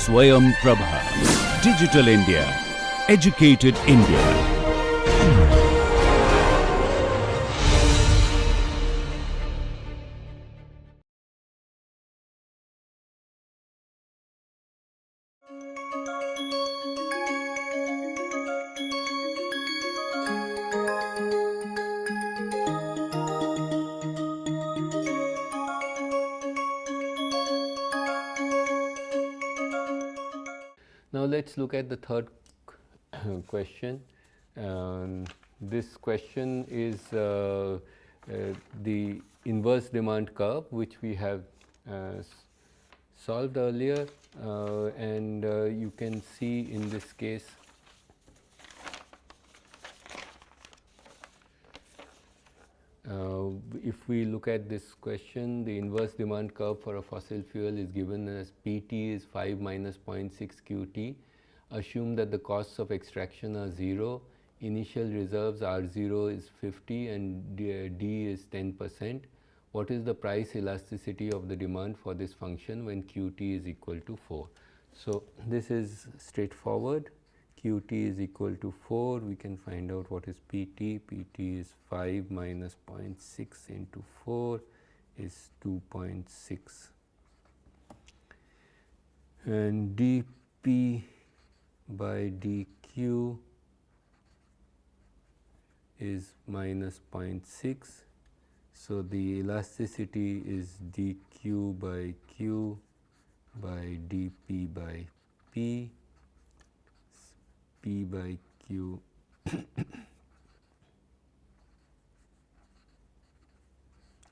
Swayam Prabha. Digital India. Educated India. Now let's look at the third question. This question is the inverse demand curve, which we have solved earlier, and you can see in this case if we look at this question, the inverse demand curve for a fossil fuel is given as Pt is 5 minus 0.6 Qt. Assume that the costs of extraction are 0, initial reserves R0 is 50 and D is 10%. What is the price elasticity of the demand for this function when Qt is equal to 4? So this is straightforward. Qt is equal to 4, we can find out what is Pt. Pt is 5 minus 0.6 into 4 is 2.6, and dP by dQ is minus 0.6. So the elasticity is dQ by Q by dP by P. P by Q you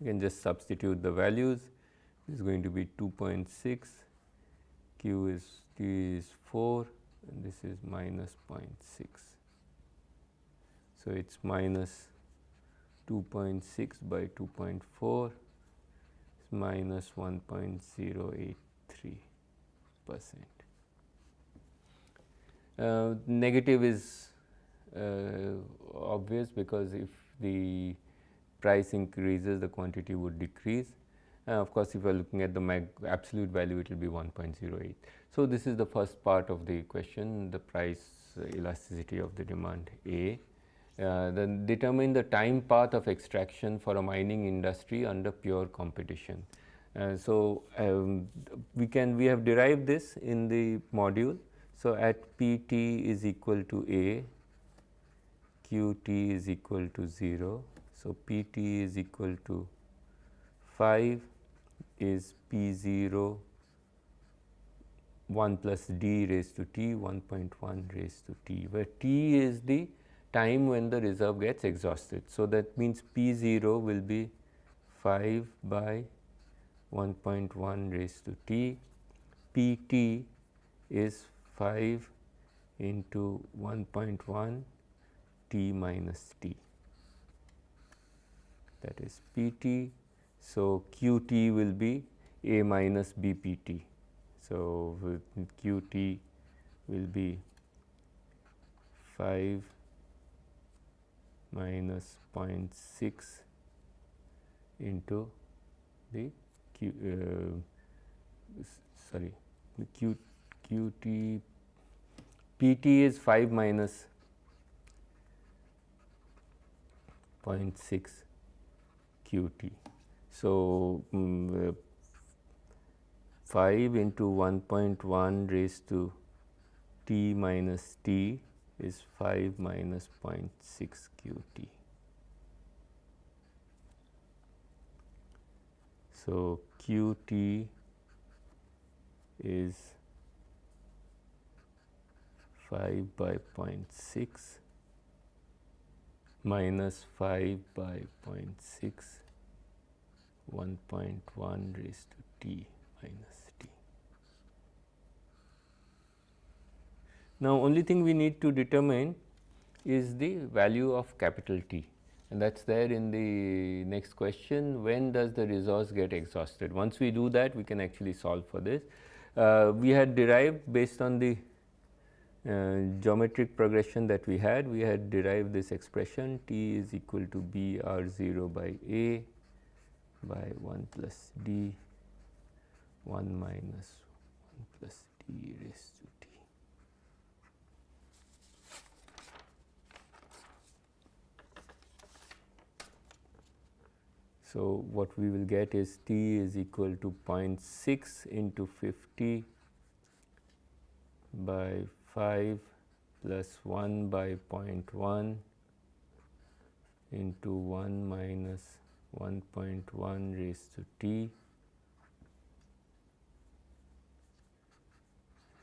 can just substitute the values. This is going to be 2.6, Q is T is 4 and this is minus 0.6. So it is minus 2.6 by 2.4 is minus 1.083%. Negative is obvious, because if the price increases, the quantity would decrease. Of course, if you are looking at the absolute value, it will be 1.08. So this is the first part of the question, the price elasticity of the demand A. Then determine the time path of extraction for a mining industry under pure competition. We have derived this in the module. So at Pt is equal to A, Qt is equal to 0. So Pt is equal to 5 is P0 1 plus D raised to T 1.1 raised to T, where T is the time when the reserve gets exhausted. So that means P0 will be 5 by 1.1 raised to T. Pt is 5 into 1.1 T minus T, that is Pt. So Qt will be A minus Bpt. So Qt will be 5 minus 0.6 into the Qt. Pt is 5 minus 0.6 Qt. So 5 into 1.1 raised to T minus T is 5 minus 0.6 Qt. So Qt is 5 by 0.6 minus 5 by 0.6, 1.1 raised to T minus T. Now only thing we need to determine is the value of capital T, and that is there in the next question. When does the resource get exhausted? Once we do that, we can actually solve for this. We had derived based on the geometric progression that we had derived this expression T is equal to B R0 by A by 1 plus D 1 minus 1 plus D. t raised to t. So what we will get is t is equal to 0.6 into 50 by 5 plus 1 by 0.1 into 1 minus 1.1 raised to t,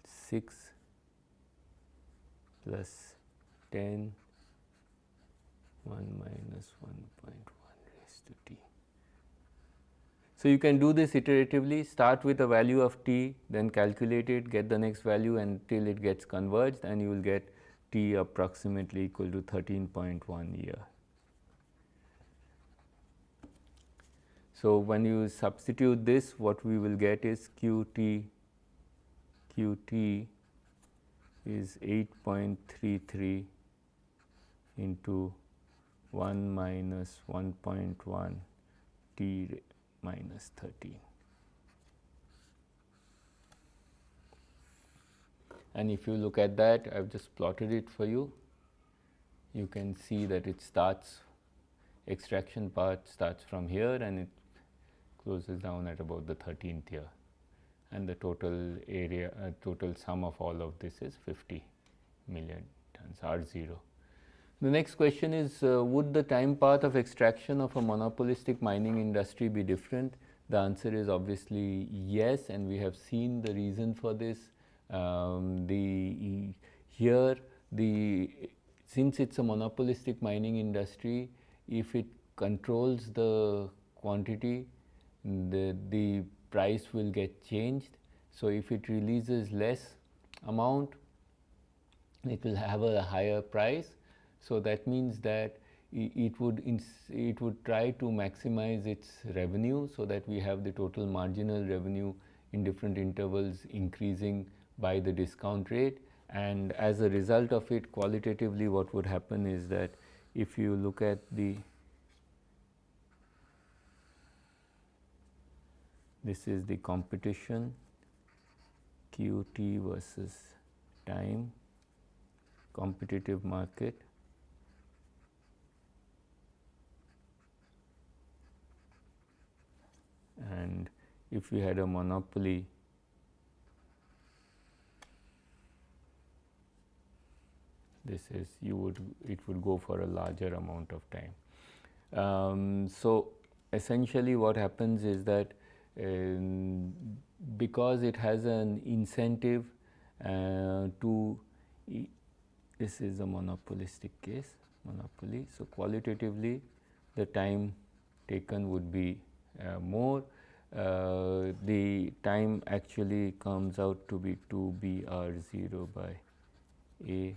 6 plus 10, 1 minus 1.1 raised to t. So you can do this iteratively, start with a value of t, then calculate it, get the next value until it gets converged, and you will get t approximately equal to 13.1 year. So when you substitute this, what we will get is qt is 8.33 into 1 minus 1.1 t minus 13. And if you look at that, I have just plotted it for you. You can see that it starts, extraction part starts from here and it closes down at about the 13th year. And the total area, total sum of all of this is 50 million tons, R0. The next question is, would the time path of extraction of a monopolistic mining industry be different? The answer is obviously yes, and we have seen the reason for this. Since it's a monopolistic mining industry, if it controls the quantity, the price will get changed. So if it releases less amount, it will have a higher price. So that means that it would try to maximize its revenue, so that we have the total marginal revenue in different intervals increasing by the discount rate. And as a result of it, qualitatively what would happen is that if you look at this is the competition, QT versus time, competitive market. And if we had a monopoly, it would go for a larger amount of time. So essentially what happens is that because it has an incentive this is a monopolistic case, monopoly. So qualitatively the time taken would be more. The time actually comes out to be 2BR0 by A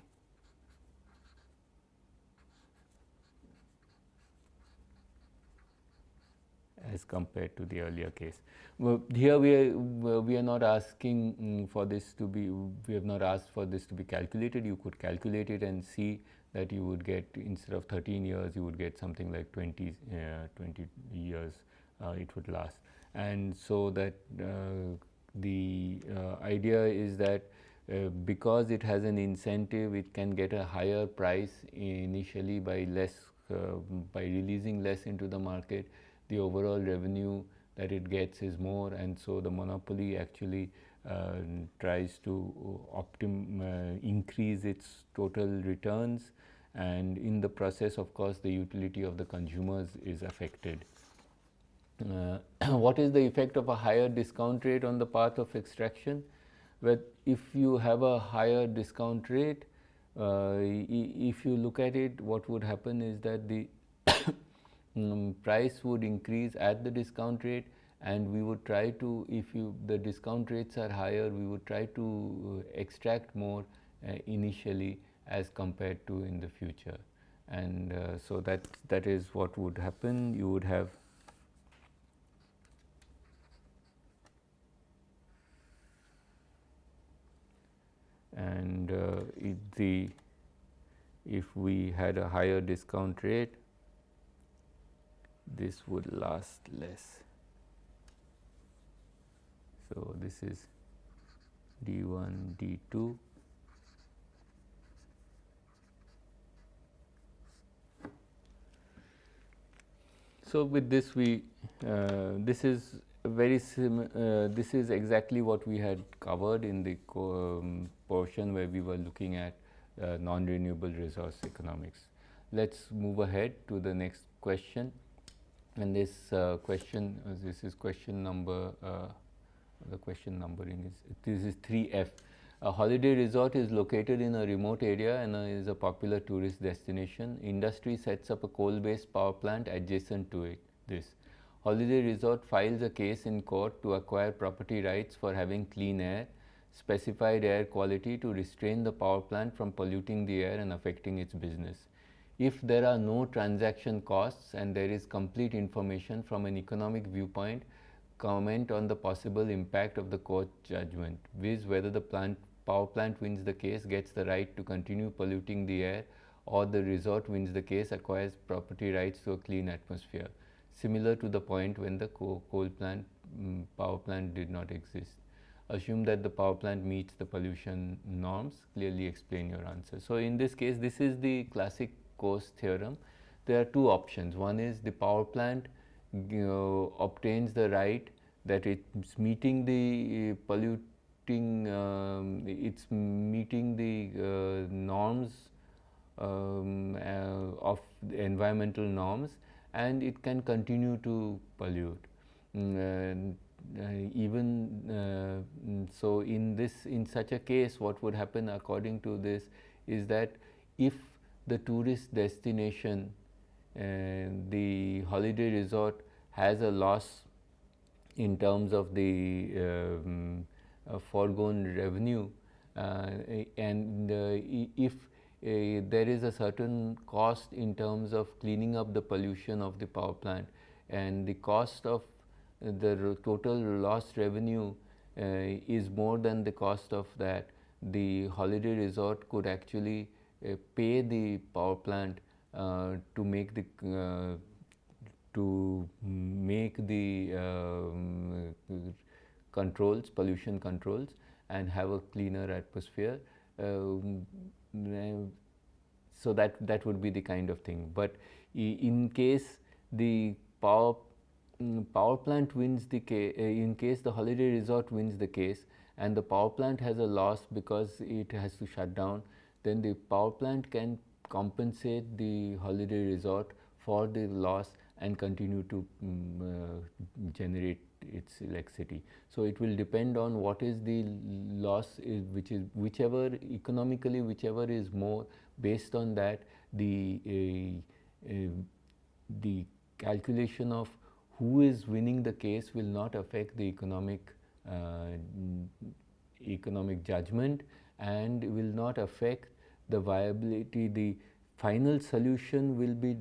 as compared to the earlier case. Well, here we are not asking for this to be, we have not asked for this to be calculated. You could calculate it and see that you would get, instead of 13 years, you would get something like 20 years it would last. And so that the idea is that because it has an incentive, it can get a higher price initially by releasing less into the market. The overall revenue that it gets is more, and so the monopoly actually tries to increase its total returns, and in the process, of course, the utility of the consumers is affected. What is the effect of a higher discount rate on the path of extraction? Well, if you have a higher discount rate, if you look at it, what would happen is that the price would increase at the discount rate, and we would try to, the discount rates are higher, we would try to extract more initially as compared to in the future. And so that is what would happen. You would have if we had a higher discount rate, this would last less. So this is D1, D2. So with this this is this is exactly what we had covered in the portion where we were looking at non-renewable resource economics. Let's move ahead to the next question, and this this is question number, the question numbering is, this is 3F. A holiday resort is located in a remote area and is a popular tourist destination. Industry sets up a coal-based power plant adjacent to it. This holiday resort files a case in court to acquire property rights for having clean air, specified air quality to restrain the power plant from polluting the air and affecting its business. If there are no transaction costs and there is complete information from an economic viewpoint, comment on the possible impact of the court judgment, viz. Whether the power plant wins the case, gets the right to continue polluting the air, or the resort wins the case, acquires property rights to a clean atmosphere, similar to the point when the power plant did not exist. Assume that the power plant meets the pollution norms. Clearly explain your answer. So in this case, this is the classic Coase theorem. There are two options. One is the power plant obtains the right that it's meeting the it's meeting the norms of the environmental norms, and it can continue to pollute. So in such a case, what would happen according to this is that if the tourist destination, the holiday resort, has a loss in terms of the foregone revenue, and if there is a certain cost in terms of cleaning up the pollution of the power plant, and the cost of the total lost revenue is more than the cost of that, the holiday resort could actually pay the power plant to make the controls, pollution controls, and have a cleaner atmosphere. So that would be the kind of thing. But in case the power plant wins the case, in case the holiday resort wins the case and the power plant has a loss because it has to shut down, then the power plant can compensate the holiday resort for the loss and continue to generate its electricity. So it will depend on what is the loss, whichever economically, whichever is more. Based on that, the calculation of who is winning the case will not affect the economic judgment, and will not affect the viability. The final solution will be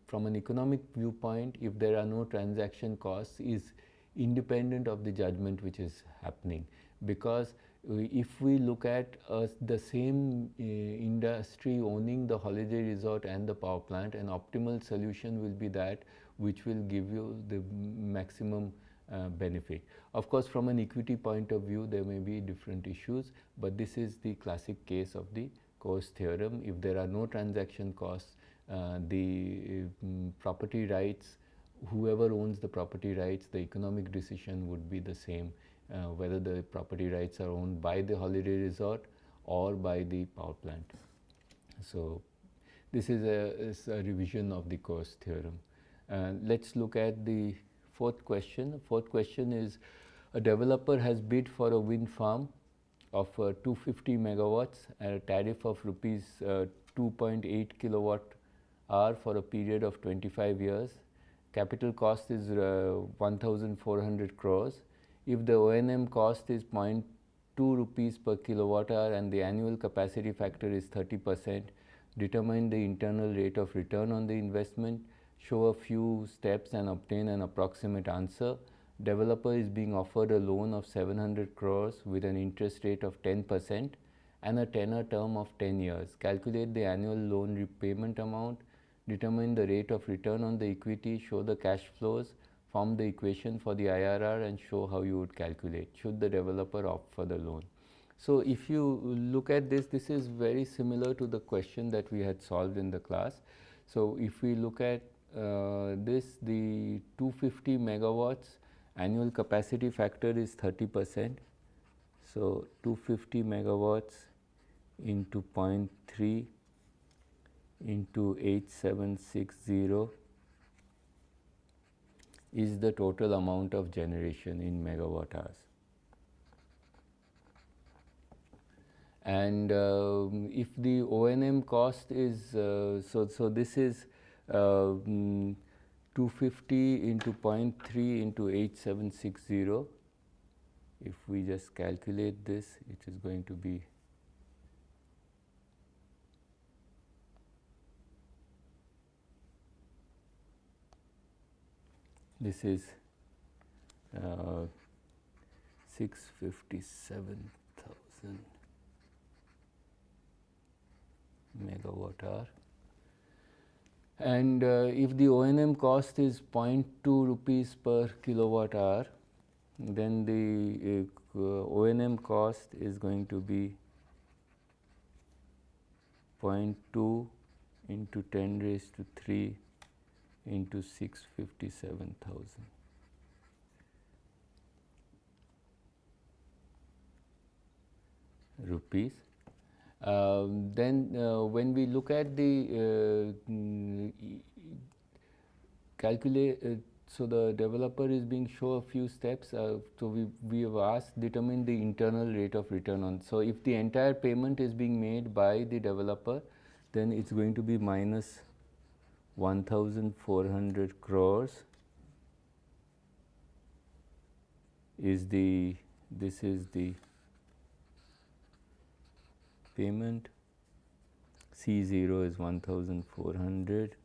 from an economic viewpoint, if there are no transaction costs, is independent of the judgment which is happening. Because if we look at the same industry owning the holiday resort and the power plant, an optimal solution will be that which will give you the maximum benefit. Of course, from an equity point of view, there may be different issues, but this is the classic case of the Coase theorem. If there are no transaction costs, the property rights, whoever owns the property rights, the economic decision would be the same, whether the property rights are owned by the holiday resort or by the power plant. So this is a revision of the Coase theorem. Let's look at the fourth question. The fourth question is, a developer has bid for a wind farm of 250 megawatts at a tariff of rupees 2.8 kilowatt hour for a period of 25 years. Capital cost is 1,400 crores. If the O&M cost is 0.2 rupees per kilowatt hour and the annual capacity factor is 30%, determine the internal rate of return on the investment, show a few steps and obtain an approximate answer. Developer is being offered a loan of 700 crores with an interest rate of 10% and a tenor term of 10 years. Calculate the annual loan repayment amount, determine the rate of return on the equity, show the cash flows, form the equation for the IRR, and show how you would calculate should the developer opt for the loan. So if you look at this, this is very similar to the question that we had solved in the class. So if we look at this, the 250 megawatts annual capacity factor is 30%. So 250 megawatts into 0.3 into 8760 is the total amount of generation in megawatt hours. And if the O&M cost is, so this is 250 into 0.3 into 8760. If we just calculate this, it is going to be this is 657,000 megawatt hour. And if the O&M cost is 0.2 rupees per kilowatt hour, then the O&M cost is going to be 0.2 into 10 raised to 3 into 657,000. Rupees. Then when we look at the so the developer is being shown a few steps. So we have asked determine the internal rate of return on. So if the entire payment is being made by the developer, then it's going to be minus 1,400 crores is the, this is the payment. C0 is 1,400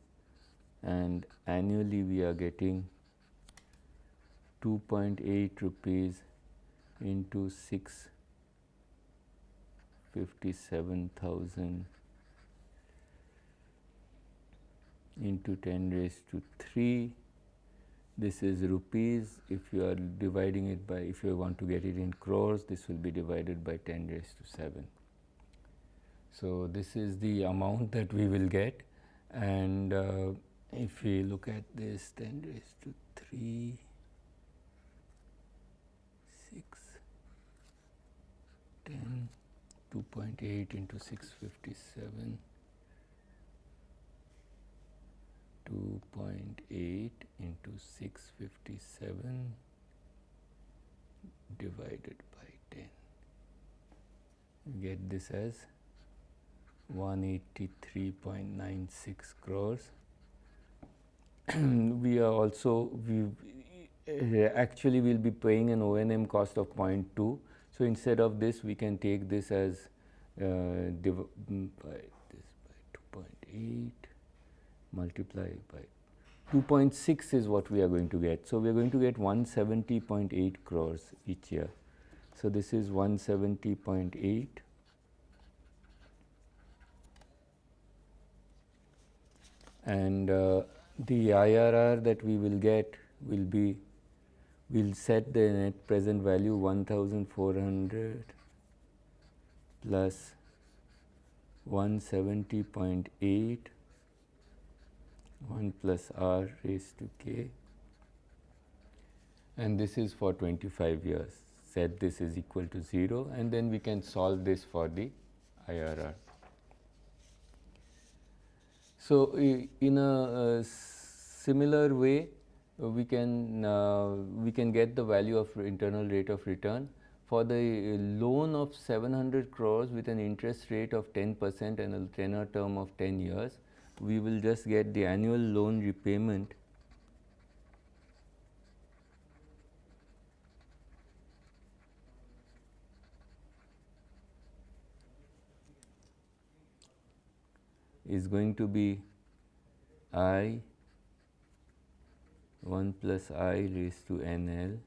and annually we are getting 2.8 rupees into 657,000 into 10 raised to 3. This is rupees. If you are dividing it by, if you want to get it in crores, this will be divided by 10 raised to 7. So this is the amount that we will get, and if we look at this 10 raised to 3, 6, 10, 2.8 into 657, 2.8 into 657 divided by 10. Get this as 183.96 crores. We are also, actually will be paying an O&M cost of 0.2. So instead of this, we can take this as divide this by 2.8 multiplied by 2.6 is what we are going to get. So we are going to get 170.8 crores each year. So this is 170.8. And the IRR that we will get will be, we'll set the net present value 1,400 plus 170.8, 1 plus r raised to k, and this is for 25 years. Set this is equal to 0, and then we can solve this for the IRR. So in a similar way, we can get the value of internal rate of return for the loan of 700 crores with an interest rate of 10% and a tenor term of 10 years. We will just get the annual loan repayment is going to be I 1 plus I raised to NL,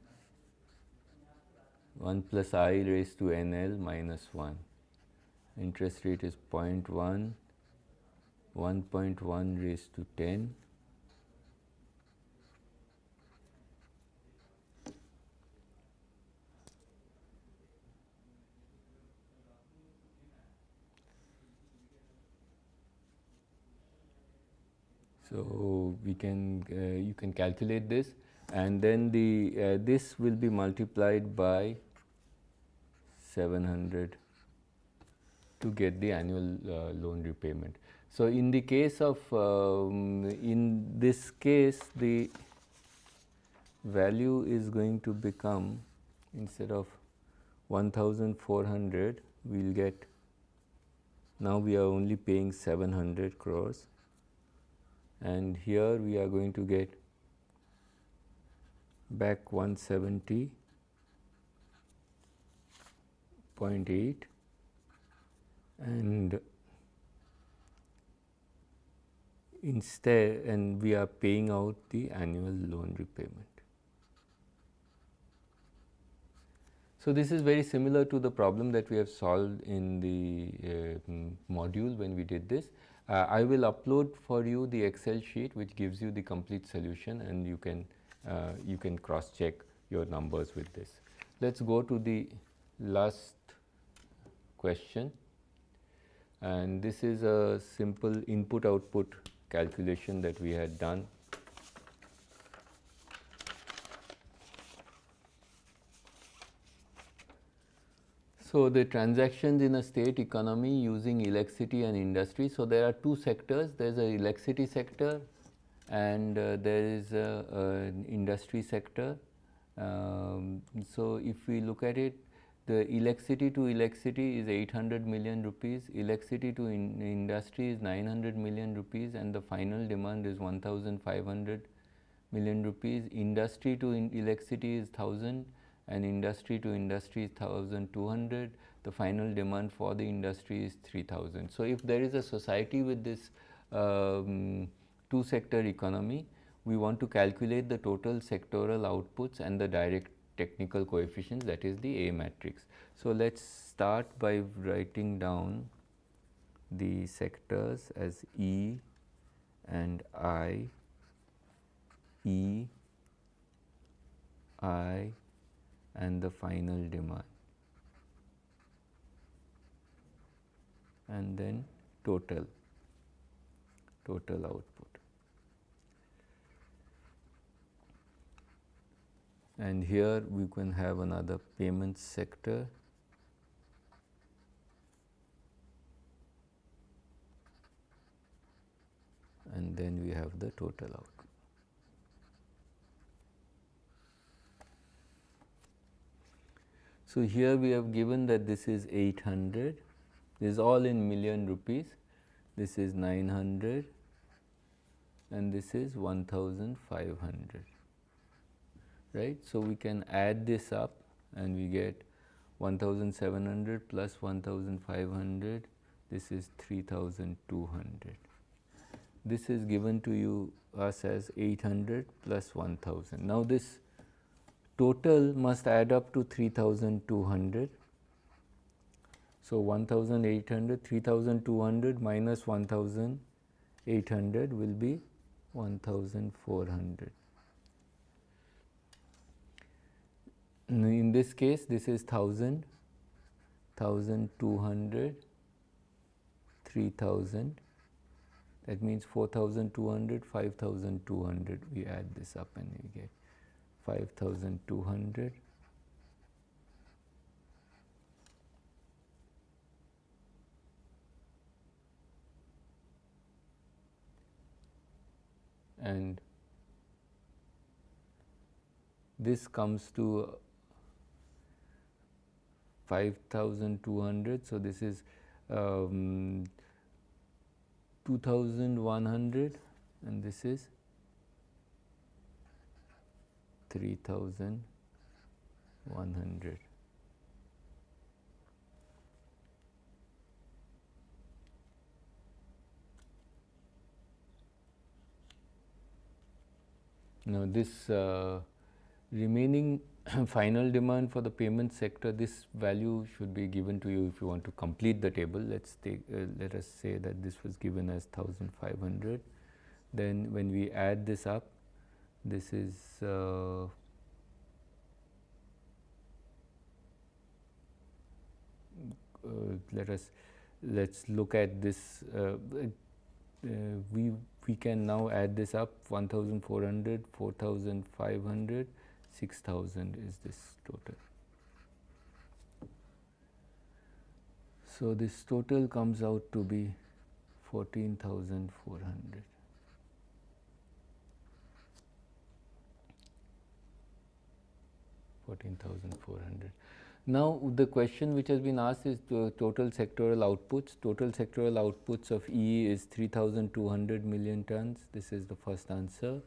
1 plus I raised to NL minus 1. Interest rate is 0.1, 1.1 raised to 10, So we can you can calculate this, and then the this will be multiplied by 700 to get the annual loan repayment. So in the case of in this case, the value is going to become, instead of 1400, we will get, now we are only paying 700 crores, and here we are going to get back 170.8, and instead, and we are paying out the annual loan repayment. So this is very similar to the problem that we have solved in the module when we did this. I will upload for you the Excel sheet which gives you the complete solution, and you can cross check your numbers with this. Let's go to the last question, and this is a simple input output calculation that we had done. So the transactions in a state economy using electricity and industry. So there are two sectors. There is an electricity sector, and there is an industry sector. So if we look at it, the electricity to electricity is 800 million rupees, electricity to industry is 900 million rupees, and the final demand is 1500 million rupees. Industry to electricity is 1000, and industry to industry is 1200. The final demand for the industry is 3000. So if there is a society with this two sector economy, we want to calculate the total sectoral outputs and the direct technical coefficients, that is the A matrix. So let's start by writing down the sectors as E and I, E, I, and the final demand, and then total output. And here we can have another payment sector, and then we have the total output. So here we have given that this is 800, this is all in million rupees, this is 900, and this is 1500, right. So we can add this up and we get 1700 plus 1500, this is 3200. This is given to us as 800 plus 1000. Now this total must add up to 3200. So 1800, 3200 minus 1800 will be 1400. In this case, this is 1000, 1200, 3000. That means 4200, 5200. We add this up and we get 5200, and this comes to 5200. So this is 2100, and this is 3100. Now this remaining final demand for the payment sector, this value should be given to you if you want to complete the table. Let us say that this was given as 1500. Then when we add this up, this is let's look at this. we can now add this up. 1,400, 4,500, 6,000 is this total. So this total comes out to be 14,400. Now the question which has been asked is the total sectoral outputs. Total sectoral outputs of E is 3,200 million tons. This is the first answer,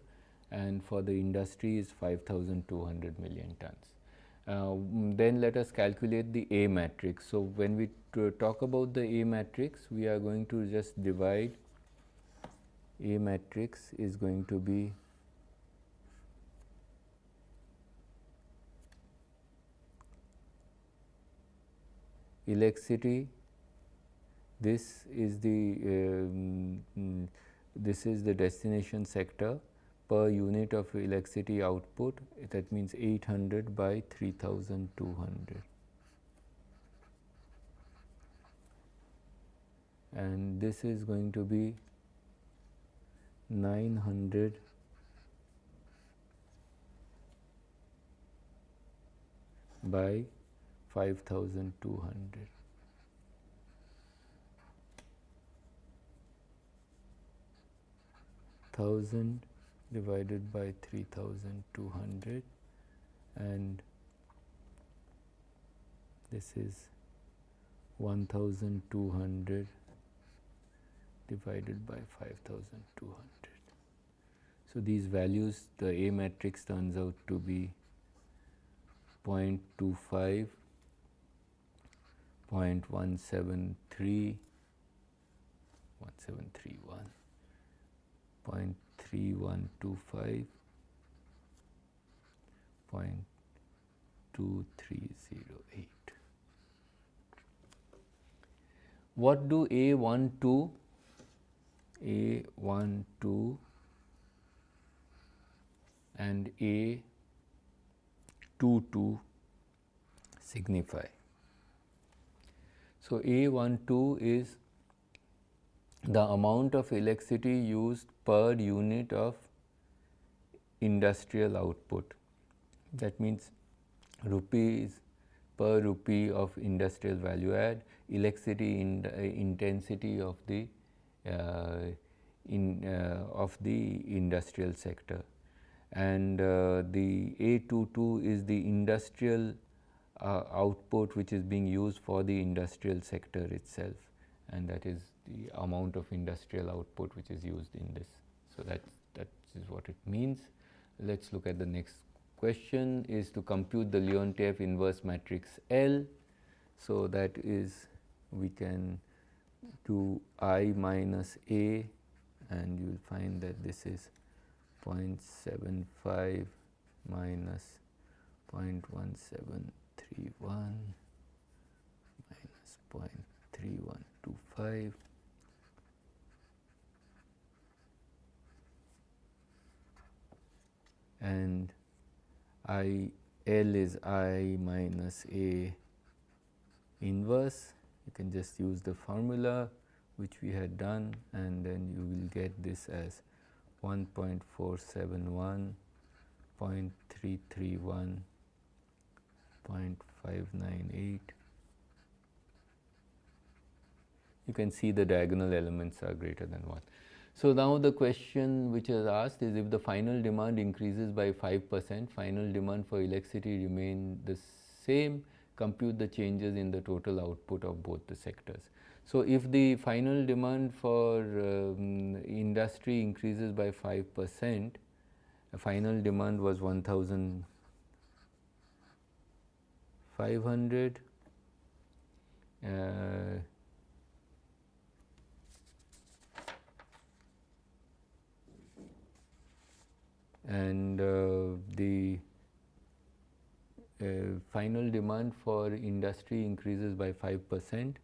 and for the industry is 5,200 million tons. Then let us calculate the A matrix. So when we talk about the A matrix, we are going to just divide. A matrix is going to be electricity. This is the destination sector per unit of electricity output. That means 800 by 3,200, and this is going to be 900 by 5,200. 1,000 divided by 3,200, and this is 1,200 divided by 5,200. So these values, the A matrix turns out to be 0.25, 0.173, 1731, 0.3125, 0.2308. What do A12, A12 and A22 signify? So A12 is the amount of electricity used per unit of industrial output. That means rupees per rupee of industrial value add, electricity intensity of the industrial sector, and the A22 is the industrial output which is being used for the industrial sector itself, and that is the amount of industrial output which is used in this. So that is what it means. Let's look at the next question. Is to compute the Leontief inverse matrix L. So that is, we can do I minus A, and you will find that this is 0.75 minus 0.1731 minus 0.3125 and L is I minus A inverse. You can just use the formula which we had done, and then you will get this as 1.471, 0.331, 0.598. You can see the diagonal elements are greater than 1. So now the question which is asked is, if the final demand increases by 5%, final demand for electricity remain the same, compute the changes in the total output of both the sectors. So if the final demand for industry increases by 5%, the final demand was 1,500, and the final demand for industry increases by 5%,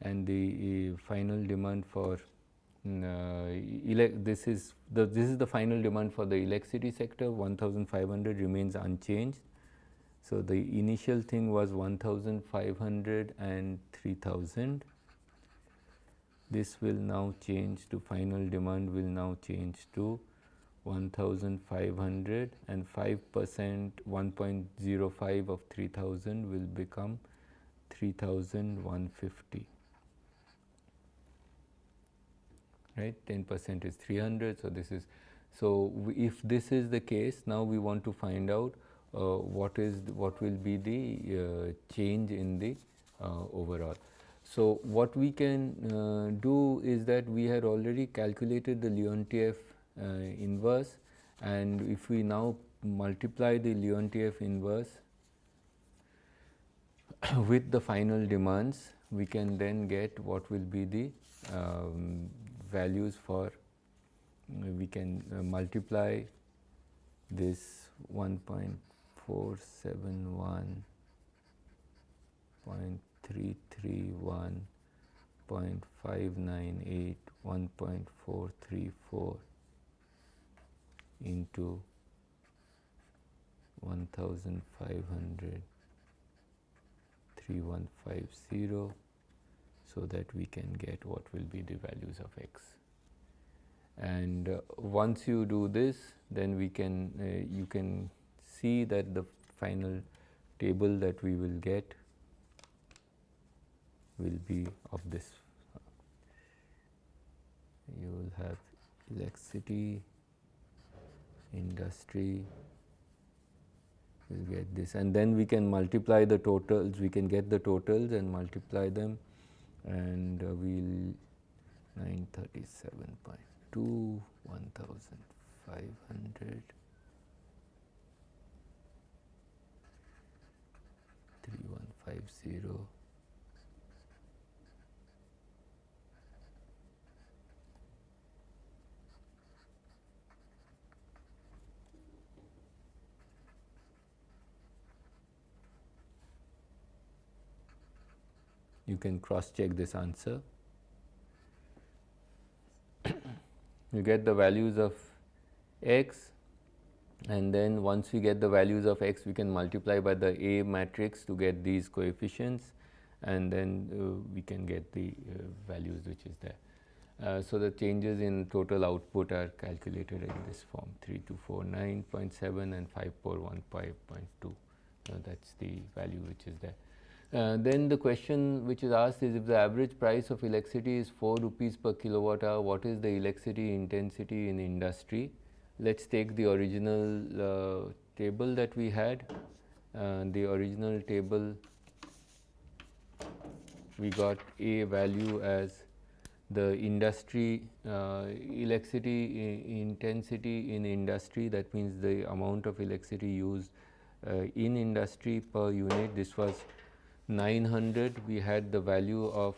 and the final demand for this is the final demand for the electricity sector. 1,500 remains unchanged. So the initial thing was 1,500 and 3,000. this will now change to, final demand will now change to 1,500, and 5%, 1.05 of 3,000 will become 3,150. Right, 10% is 300. So this is, so if this is the case, now we want to find out what will be the change in the overall. So what we can do is that we had already calculated the Leontief inverse, and if we now multiply the Leontief inverse with the final demands, we can then get what will be the values for, we can multiply this 1.471, 0.331, 0.598, 1.434 into 1,500, 3150, so that we can get what will be the values of x. And once you do this, then we can you can see that the final table that we will get will be of this. You will have electricity, industry, we'll get this, and then we can multiply the totals, we can get the totals and multiply them, and we'll 937.2, 1,500, 3150, you can cross check this answer. You get the values of x, and then once we get the values of x, we can multiply by the A matrix to get these coefficients, and then we can get the values which is there. So the changes in total output are calculated in this form, 3249.7 and 5415.2. That's the value which is there. Then the question which is asked is, if the average price of electricity is 4 rupees per kilowatt hour, what is the electricity intensity in industry? Let's take the original table that we had. The original table, we got a value as the industry electricity intensity in industry, that means the amount of electricity used in industry per unit. This was 900. We had the value of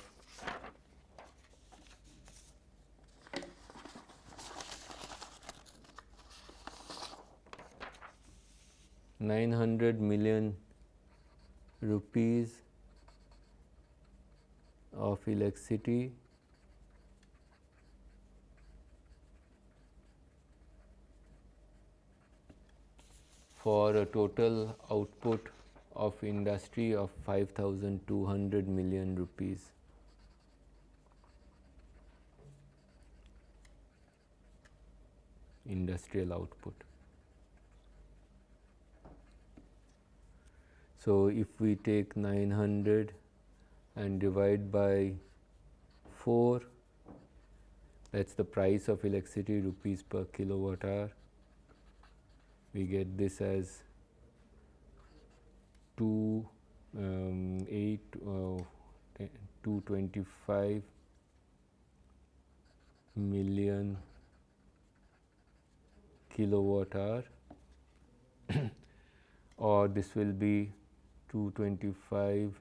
900 million rupees of electricity for a total output of industry of 5,200 million rupees. Industrial output. So if we take 900 and divide by 4, that's the price of electricity, rupees per kilowatt hour. We get this as 225 million kilowatt hour or this will be 225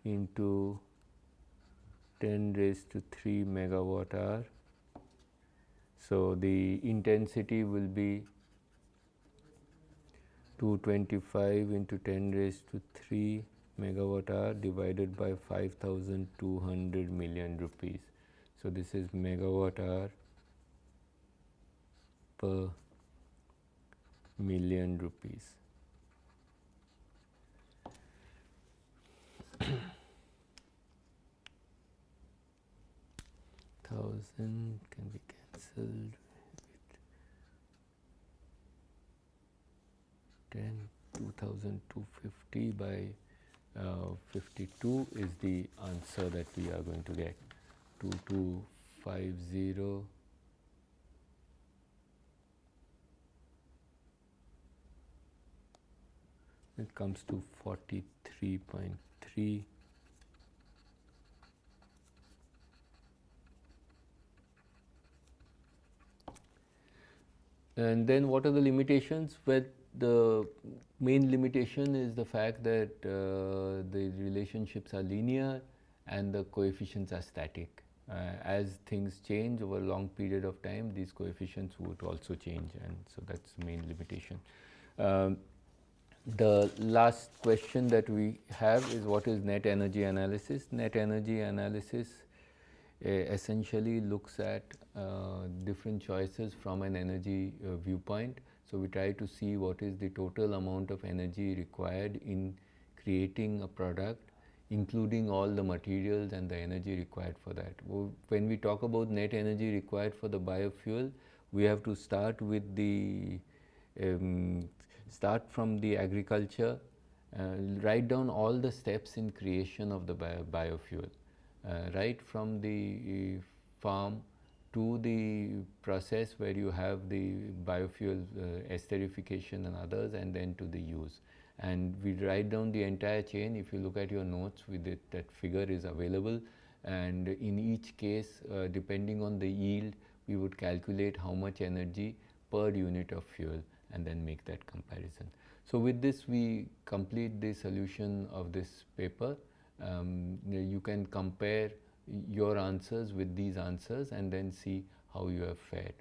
into 10 raised to 3 megawatt hour. So the intensity will be 225 into 10 raised to 3 megawatt hour divided by 5,200 million rupees. So this is megawatt hour per million rupees. 10,000 can be cancelled with 10, 2,250 by 52 is the answer that we are going to get. 2250 it comes to 43.3. And then what are the limitations? Well, the main limitation is the fact that the relationships are linear and the coefficients are static. As things change over a long period of time, these coefficients would also change, and so that's the main limitation. The last question that we have is, what is net energy analysis? Net energy analysis essentially looks at different choices from an energy viewpoint. So we try to see what is the total amount of energy required in creating a product, including all the materials and the energy required for that. When we talk about net energy required for the biofuel, we have to start with the start from the agriculture, write down all the steps in creation of the biofuel, right from the farm to the process where you have the biofuel esterification and others, and then to the use. And we write down the entire chain. If you look at your notes with it, that figure is available, and in each case, depending on the yield, we would calculate how much energy per unit of fuel and then make that comparison. So with this, we complete the solution of this paper. You can compare your answers with these answers and then see how you have fared.